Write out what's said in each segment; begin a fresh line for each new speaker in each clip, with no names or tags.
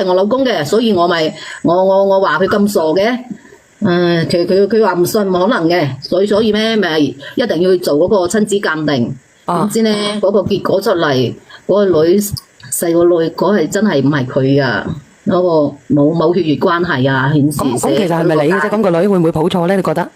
係我老公嘅，所以我咪我話佢咁傻嘅。佢話唔信冇可能嘅，所以咩咪一定要去做嗰個親子鑑定。點知咧嗰個結果出嚟，嗰個女細個女嗰係真係唔係佢啊，嗰個冇血緣關係啊，顯示
咁其實係咪你嘅啫？咁個女會唔會抱錯咧？你覺得？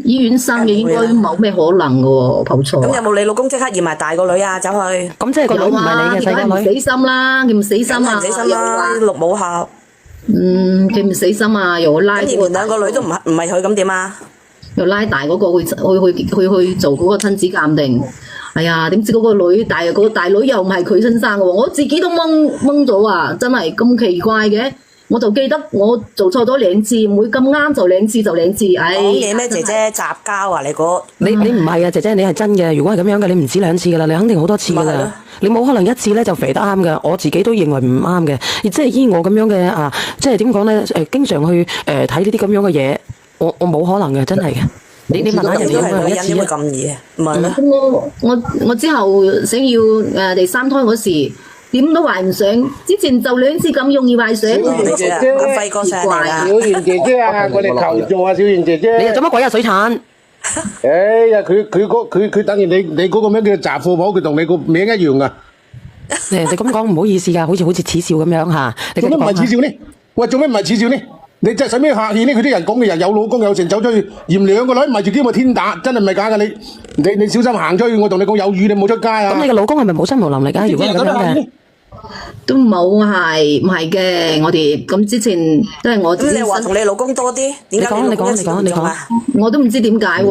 醫院生嘅應該冇咩可能嘅喎，抱錯。
咁有冇你老公即刻驗埋大個女啊？走去。
咁即係個女唔係你嘅細個女。
死心啦，佢唔死心啊！
死心啦，綠帽校。
佢唔死心啊，又拉。
咁驗完兩個女都唔係佢，咁點啊？
又拉大嗰個去做嗰個親子鑑定。哎呀，點知嗰個女大女又唔係佢親生嘅喎，我自己都懵咗啊！真係咁奇怪嘅。我就記得我做錯咗2次，唔會咁啱就2次就2次。唉，
講嘢咩姐姐雜交啊？你
唔係啊，姐姐你係真嘅。如果係咁樣嘅，你唔止2次噶啦，你肯定好多次噶啦。你冇可能1次咧就肥得啱嘅。我自己都認為唔啱嘅。即係依我咁樣嘅啊，即係點講咧？經常去睇呢啲咁樣嘅嘢，我冇可能嘅，真係嘅。你問下人哋有冇1次啊？
咁易啊？唔係咩？
我之後想要第3胎嗰時。點都懷唔上，之前就2次咁容易懷上。
小姐姐，輝哥上嚟啦！
小賢姐姐啊，我哋求助啊，小賢姐姐。
你又做乜鬼啊？水產？
哎呀，佢等於你嗰個名叫雜貨鋪，佢同你個名一樣噶。
你咁講唔好意思噶，好似恥笑咁樣吓。
做咩唔係恥笑呢？喂，做咩唔係恥笑呢？你真係使咩客氣呢？佢啲人講嘅人有老公有成，走出去驗2個女，唔係自己咪天打，真係唔係假噶你小心行出去，我同你講有雨你冇出街啊！
咁你個老公係咪冇身無能力啊？如果係咁樣嘅。
都冇唔係嘅，我哋咁之前都係我。咁
你話同你老公多啲？點解你講？
我都唔知點解喎，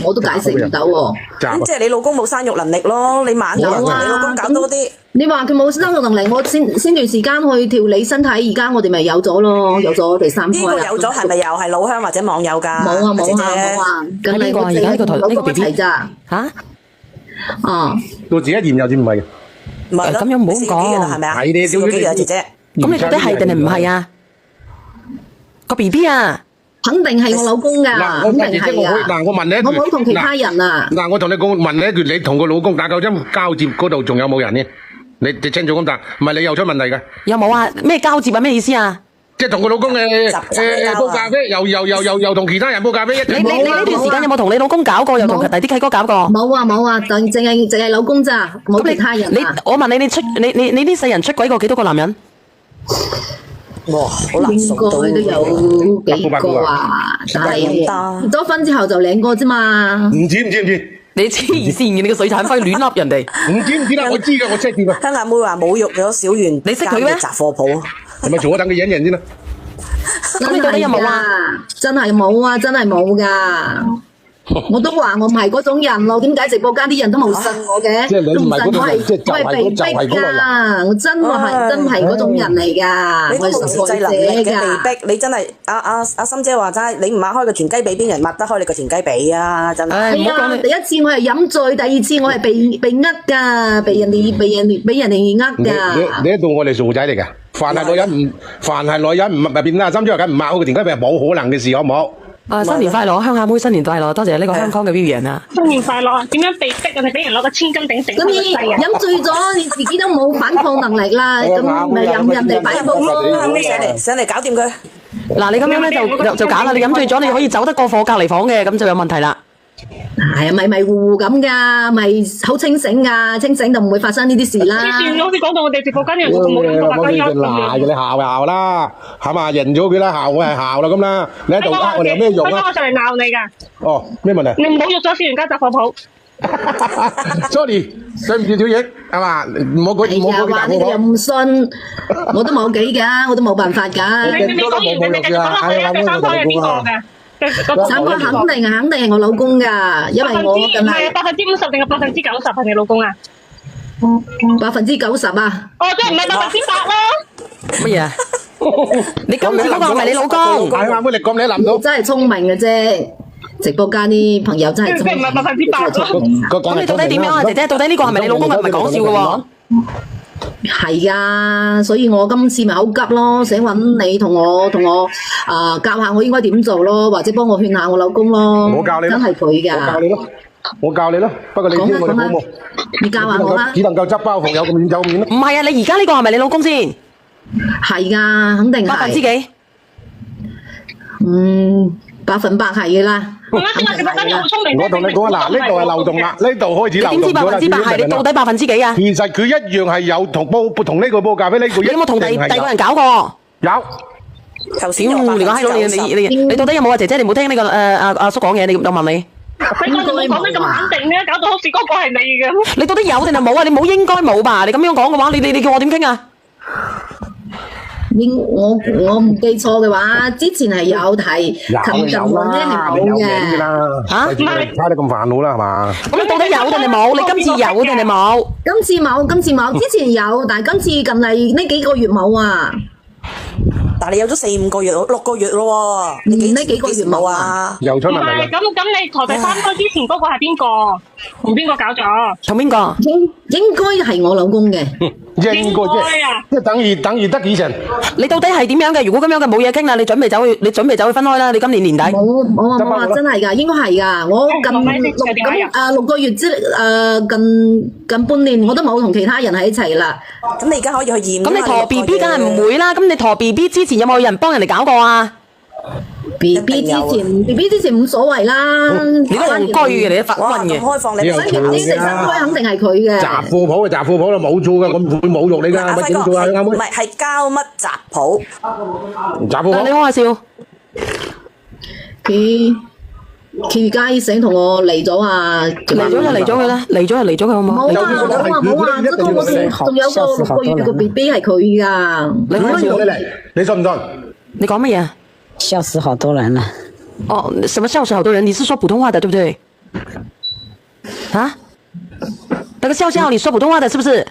我都解釋唔到喎。
咁即係你老公冇生育能力咯，你晚咗同你老公搞多啲。
你話佢冇生育能力，我先段時間去調理身體，而家我哋咪有咗咯，有咗第3胎。
呢個有咗係咪又係老鄉或者網友㗎？
冇啊！咁
呢個而家呢個 B B
咋？
嚇？
到自己驗有啲唔係嘅。
唔係
咁樣唔好講，
係咪啊？
係你
少幾日姐姐。
咁你覺得係定係唔係啊？個 B B 啊，
肯定係我老公㗎，肯定係㗎。
嗱，我問你一句，
我冇同其他人啊。
嗱，我同你講，問你一句，你同個老公打夠針交接嗰度仲有冇人呢？你清楚咁答，唔係你又出問題㗎？
有冇啊？咩交接啊？咩意思啊？
即係同個老公煲咖啡，又同其他人煲咖啡一齊。
你呢段時間有冇同你老公搞過，又同第啲契哥搞過？
冇啊，淨係老公咋，冇其他人啊。
我問你，你呢世人出軌過幾多個男人？
哇，好難數到。
應該都有幾個啊，但係結咗婚之後就2個啫嘛。
唔知？
你黐線嘅，你個水產輝亂笠人哋。
唔知啦，我知㗎，我 check 掂㗎。
香阿妹話侮辱咗小圓，
你識佢咩？
雜貨鋪。
係咪做咗等佢忍人先啦？
咁你到底有冇啊？
真係冇啊，真係冇噶。我都話我唔係嗰種人咯，點解直播間啲人都冇信我嘅？
即係你唔係嗰種人，即係
我係被逼噶，我真係嗰種人嚟噶，我係受害者噶。
被逼，你真係阿心姐話齋，你唔擘開個田雞髀，邊人擘得開你個田雞髀啊？真係。
係啊，第1次我係飲醉，第2次我係被呃噶，俾人哋呃噶。
你一到我哋傻仔嚟噶，凡係女人唔變啦，心姐話緊唔擘開個田雞髀係冇可能嘅事，好唔好？
新年快樂，鄉下妹新年快樂，多謝呢個香港嘅 Vivian 啊！
新年快樂！點樣被逼啊？你俾人攞個千斤頂死你世人！
飲醉咗，你自己都冇反抗能力啦，咁咪任人哋擺佈咯。
上嚟搞掂佢。
嗱，你咁樣咧就假啦！你飲醉咗，你可以走得過火隔離房嘅，咁就有問題啦。
係啊，迷迷糊糊咁噶，咪好清醒噶，清醒就唔會發生呢啲事啦。
之前好似講到我哋直播間人冇飲過白雞優咁樣。
你鬧啦，係嘛？認咗佢啦，鬧我係鬧啦咁啦。你喺度呃我哋有咩用啊？
我上嚟鬧你㗎。
哦，咩問題？
你侮辱咗小圓家雜貨鋪。
Sorry，對唔住小影，係嘛？唔好講
係啊，話你哋又唔信，我都冇計㗎，我都冇辦法㗎。
你講完你繼續講落去啊！第3胎係邊個㗎？第
3胎肯定係我老公㗎，因為我近係
50%定係90%係你老公啊
90%啊！
哦，即係唔係100%啦？
乜嘢啊？你今次嗰個係咪你老公？
係啊，你咁你諗到？
真係聰明嘅啫，直播間啲朋友真係聰明。
即係唔係100%咯？
咁你到底點樣啊，姐姐？到底呢個係咪你老公？唔係講笑嘅喎。
係啊，所以我今次咪好急咯，想揾你同我教下我應該點做咯，或者幫我勸下我老公咯。
我教你咯，
真係佢㗎。
我教你咯，不過你知我哋好冇？
你教下我啦。
只能夠執包袱有咁遠走面咯。
唔係啊，你而家呢個係咪你老公先？
係噶，肯定係。
百分之幾？
100%係嘅啦。
我
同你講嗱，呢度係漏洞啦，呢度開始漏洞咗啦。
你點知100%係？你到底1%幾啊？
其實佢一樣係有同呢個煲咖啡呢個。
你有冇同第二個人搞過？
有。
頭先
屌，你講閪佬，你到底有冇啊？姐姐，你冇聽呢個阿叔講嘢，我問你。
你講得咁肯定嘅，搞到好似嗰個係你咁。
你到底有定係冇啊？你冇應該冇吧？你咁樣講嘅話，你叫我點傾啊？
我唔記錯嘅話，之前係有提，近陣咧係冇嘅。
嚇？
唔係，睇你咁煩惱啦，係嘛？
咁你到底有定係冇？你今次有定係冇？
今次冇，之前有，但係今次近嚟呢幾個月冇啊。
但係你有咗4-5個月6個月咯喎，你
呢幾個月冇啊？
又出
唔係，
問題啦。
咁你台第三胎之前嗰個係邊個？同邊個搞咗？
同邊個？
應該係我老公嘅。
應該即係等於得幾成？
你到底係點樣嘅？如果咁樣嘅冇嘢傾啦，你準備走去分開啦。你今年年底
冇話真係㗎，應該係㗎。我6個月近半年我都冇同其他人喺一齊啦。
咁你而家可以去驗。
咁你陀 BB 梗係唔會啦。咁你陀 BB 之前有冇人幫人哋搞過啊？
BB 之前冇所謂啦。
你都戇居嘅，你都發瘟嘅。
開放你
第三胎肯定係佢嘅。
雜貨鋪啦，冇做㗎，我唔會侮辱你㗎，咪點做啊？啱唔啱？
唔係，係交乜雜鋪？
雜貨鋪。
你好下笑。
佢而家想同我離咗啊！
離咗佢啦，離咗佢好冇？
冇啊！嗰個我仲有個6個月嘅 BB 係佢噶。
你信唔信？
你講乜嘢？
笑死好多人了。
哦，什麼笑死好多人？你是說普通話的，對不對？啊？那個笑笑，你說普通話的，是不是？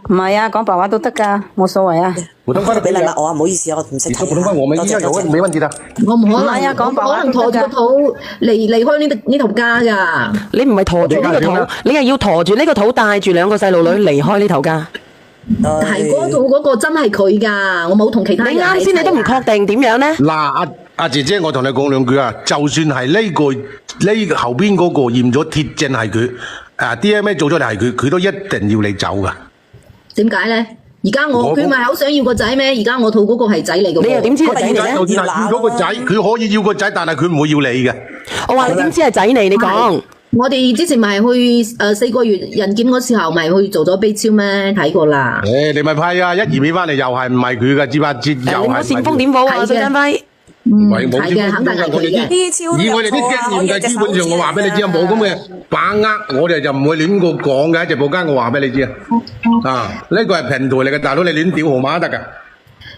唔係啊，講白話都得㗎，冇所謂啊。
普通話都
俾禮物我啊，唔好意思，我唔識睇。
普通話我們一樣有沒問題的。
我唔可能
啊，講白話
可能陀住個肚離開呢頭家㗎。
你唔係陀住呢個肚，你係要陀住呢個肚，帶住2個細路女離開呢頭家。
係嗰度嗰個真係佢㗎，我冇同其他人。
你啱先你都唔確定點樣咧？
嗱，阿姐姐，我同你講兩句啊，就算係呢後邊嗰個驗咗鐵證係佢，DNA 做出嚟係佢，佢都一定要你走㗎。點
解咧？而家佢咪好想要個仔咩？而家我肚嗰個係仔嚟嘅喎。
你又點知係仔嚟咧？
就算係要咗個仔，佢可以要個仔，但係佢唔會要你嘅。
我話你點知係仔嚟？你講。
我哋之前咪去4個月孕檢嗰時候咪去做咗 B 超咩？睇過啦。
你咪批啊！一驗起翻嚟又係唔係佢嘅？知吧？又係。你
冇煽風點火啊，蘇振輝。
係嘅，肯定係佢嘅。
以我哋啲經驗嘅，基本上我話俾你知啊，冇咁嘅把握，我哋就唔會亂個講嘅。直播間我話俾你知啊，呢個係平台嚟嘅，大佬你亂屌號碼得㗎。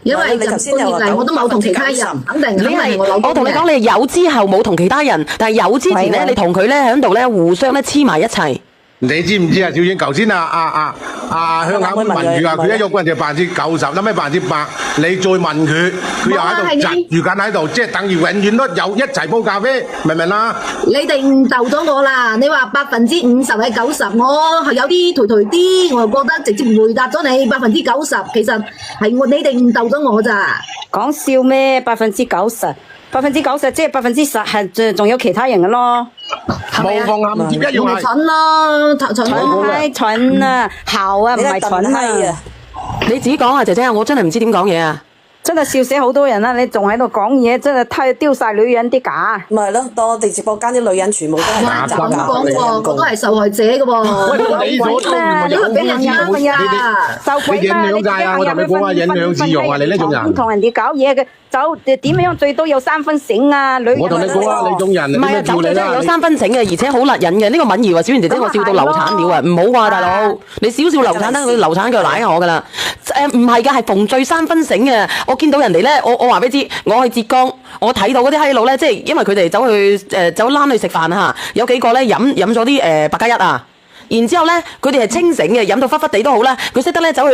因為近半年嚟我都冇同其他人，肯定係我老公嘅。
我同你講，你有之後冇同其他人，但係有之前咧，你同佢咧喺度咧互相咧黐埋一齊。你
知唔知啊？小遠頭先香港問住啊，佢一喐嗰陣就90%，諗咩100%？你再問佢，佢又喺度窒住緊喺度，即係等於永遠都有一齊煲咖啡，明唔明啊？
你哋誤導咗我啦！你話50%係90%，我係有啲頹頹啲，我又覺得直接回答咗你90%，其實係你哋誤導咗我咋？
講笑咩？90%，90%即係10%係仲有其他人嘅咯。
冇放暗接一樣係。
蠢咯，
蠢啊，姣啊，唔係蠢啊。
你自己講啊，姐姐，我真係唔知點講嘢啊！
真係笑死好多人啦！你仲喺度講嘢，真係丟晒女人啲架。
咪係咯，當我哋直播間啲女人全部都係假㗎。
咁講喎，我都係受害者嘅喎。
你所
俾人呃㗎，
受鬼啦！
你影響曬啊！我同你講啊，影響自容啊！你呢種人
同人哋搞嘢嘅，點樣最多有3分醒啊！女人
我同你講啊，你種人
唔係啊，走咗真係有3分醒嘅，而且好辣癮嘅。呢個敏儀話小圓姐姐，我笑到流產了啊！唔好話大佬，你少少流產得佢流產腳舐我㗎啦。唔係㗎，係逢醉3分醒嘅。我見到人哋咧，我話俾你知，我去浙江，我睇到嗰啲閪佬咧，即係因為佢哋走攬去食飯啊嚇，有幾個咧飲咗啲白加一啊，然之後咧佢哋係清醒嘅，飲到忽忽地都好啦，佢識得咧走去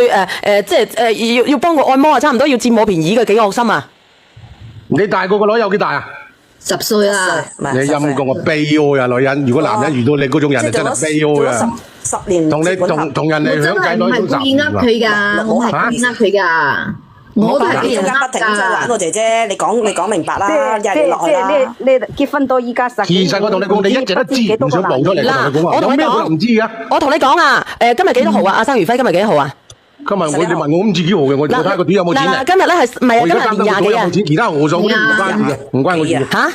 即係要幫佢按摩啊，差唔多要佔我便宜嘅，幾惡心啊！
你大個個女有幾大啊
？10歲啦。
你陰公啊，悲哀啊，女人！如果男人遇到你嗰種人，真係悲哀啊！10年同人哋響計女都10年啦。
我真係唔係故意呃佢㗎，我係故意呃佢㗎。我都係俾人呃
㗎。玩我姐姐，你講明白啦，日落去啦。
你結婚到依家10年。
其實我同你講，你一直都知，唔想報出嚟。
嗱，我同你講，
有咩可能唔知㗎？
我同你講啊，今日幾多號啊？阿生如輝今日幾多號啊？
今日你問我唔知幾號嘅，我睇下個隊有冇錢嘅。
今日咧係唔係啊？今日年廿幾啊？
其他何數嗰啲唔關事嘅，唔關我事嘅。
嚇？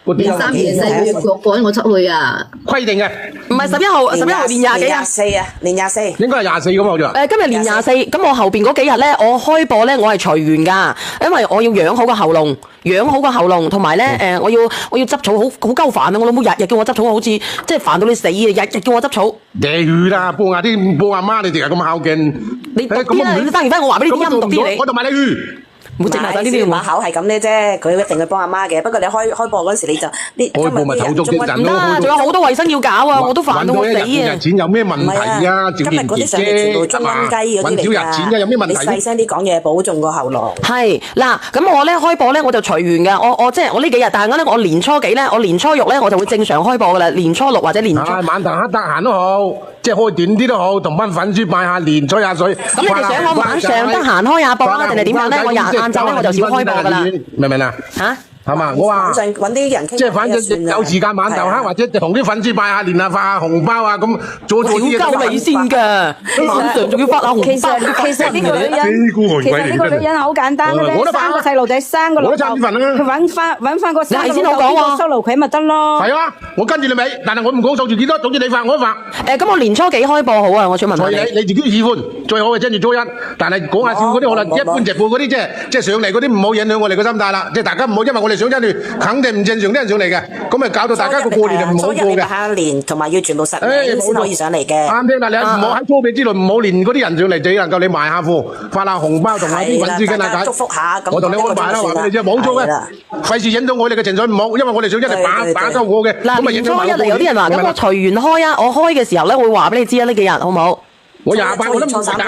年3、年4月趕我出去啊！
規定嘅。
唔係11號年廿幾啊？
年24。
應該係24咁好似。
今日年24，咁我後邊嗰幾日咧，我開播咧，我係隨緣㗎，因為我要養好個喉嚨，同埋咧我要執草，好鳩煩啊！我老母日日叫我執草，好似即係煩到你死啊！日日叫我執草。地
去啦，幫阿媽，你哋係咁孝敬。
你讀啲啦，你翻完翻，我話俾你啲音讀啲你。
我就買你魚。
唔好整埋晒呢啲
把口係咁咧啫，佢一定去幫阿媽嘅。不過你開播嗰時你就
開播咪手足啲人咯，
仲有好多衞生要搞啊，我都煩到我死啊！
錢有咩問題啊？
今日嗰啲上嚟全部中蚊雞嗰啲嚟㗎。揾少日錢㗎，有咩問題？你細聲啲講嘢，保重個喉嚨。係
嗱，咁我咧開播咧我就隨緣㗎，我即係我呢幾日，但係咧我年初幾咧，我年初6咧我就會正常開播㗎啦，年初6或者年初。
晚頭黑得閒都好，即係開短啲都好，同班粉絲拜下年，吹下水。
咁你哋想我晚上得閒開下播啊，定係點樣咧？我晏晝咧我就少開播㗎啦。
明唔明啊？
嚇？
係嘛？我話
揾啲人傾，
即係反正有時間晚頭黑，或者同啲粉絲拜下年啊，發下紅包啊，咁做啲嘢。
少鳩你先㗎，晚上仲要發下紅包。
其實呢個女人好簡單嘅啫，生個細路仔，生個老豆，佢揾翻個生個老豆收留佢咪得咯。
係啊，我跟住你尾，但係我唔講數字幾多，總之你發我都發。
咁我年初幾開播好啊？我想問下你。
你自己喜歡，最好係跟住初一，但係講下笑嗰啲可能一般直播嗰啲，即係上嚟嗰啲唔好影響我哋個心態啦。即係大家唔好因為我哋想一段肯定唔正常啲人上嚟嘅，咁咪搞到大家個過年就唔好過嘅。
下年同埋要全部實名先可以上嚟嘅。啱
聽啦，你唔好喺粗鄙之內唔好連嗰啲人上嚟，只能夠你賣下貨，發下紅包同下啲粉絲傾下偈，
祝福下。
我同你安排啦，話俾你知，冇錯嘅，費事影到我哋嘅情緒唔好，因為我哋想一直打鳩我嘅。
嗱，年初一嚟有啲人話咁我隨緣開啊，我開嘅時候咧會話俾你知啊，呢幾日好唔好？
我28我都唔講上嚟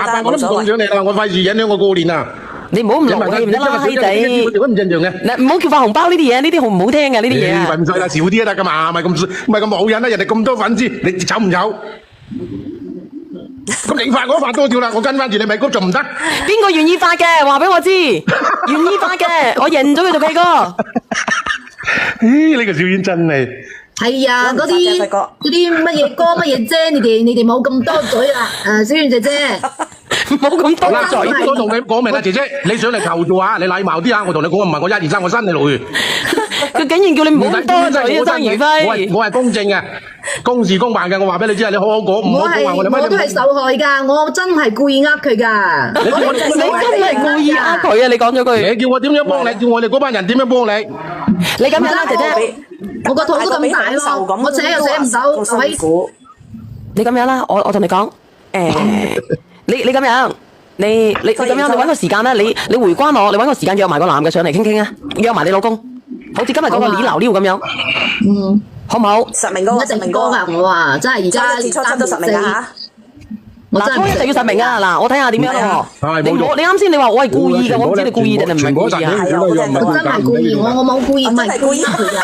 啦，我費事影響我過年啊！
你唔好唔落氣唔得啦，閪仔！
唔正常嘅。
嗱，唔好叫發紅包呢啲嘢，呢啲好唔好聽嘅呢啲嘢啊！
唔使啦，少啲都得噶嘛，咪咁冇癮啦！人哋咁多粉絲，你醜唔醜？咁你發我發多少啦？我跟翻住你咪，咁仲唔得？
邊個願意發嘅？話俾我知，願意發嘅，我認咗佢做契哥。
咦？呢個小丸真係〜
係啊，嗰啲乜嘢歌乜嘢啫？你哋冇咁多嘴啦，小丸姐姐，
冇咁多嘴。
我同你講明啦，姐姐，你上嚟求助下，你禮貌啲啊！我同你講唔係我1、2、3，我伸你落去。
佢竟然叫你唔好多嘴啊，曾如輝。
我係公正嘅，公事公辦嘅。我話俾你知啊，你好好講，唔好講話我哋乜嘢。
我都係受害㗎，我真係故意呃佢㗎。
你真係故意呃佢啊！你講咗句。
你叫我點樣幫你？叫我哋嗰班人點樣幫你？
你咁樣啦，姐姐。
我個肚都咁大咯，我寫又寫唔到，辛苦。
你咁樣啦，我同你講，你咁樣，你咁樣，你搵個時間啦，你回關我，你搵個時間約埋個男嘅上嚟傾傾啊，約埋你老公，好似今日嗰個李流咁樣，好唔好？
實名嗰個，
實名歌啊！我話真係而家
初7都實名啊！
嗱，初一就要實名啊！嗱，我睇下點樣咯。你啱先你話我係故意嘅，我唔知你故意定係唔係故意啊？
我真係故意，我冇故意，唔係故意佢㗎。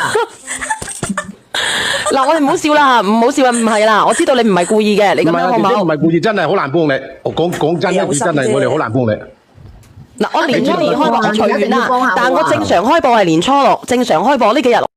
嗱，我哋唔好笑啦，唔好笑啊，唔係啦，我知道你唔係故意嘅，你咁樣好唔好？
唔係故意，真係好難幫你。我講真一句，真係我哋好難幫你。
嗱，我年初2開播，我隨緣啦，但我正常開播係年初6，正常開播呢幾日。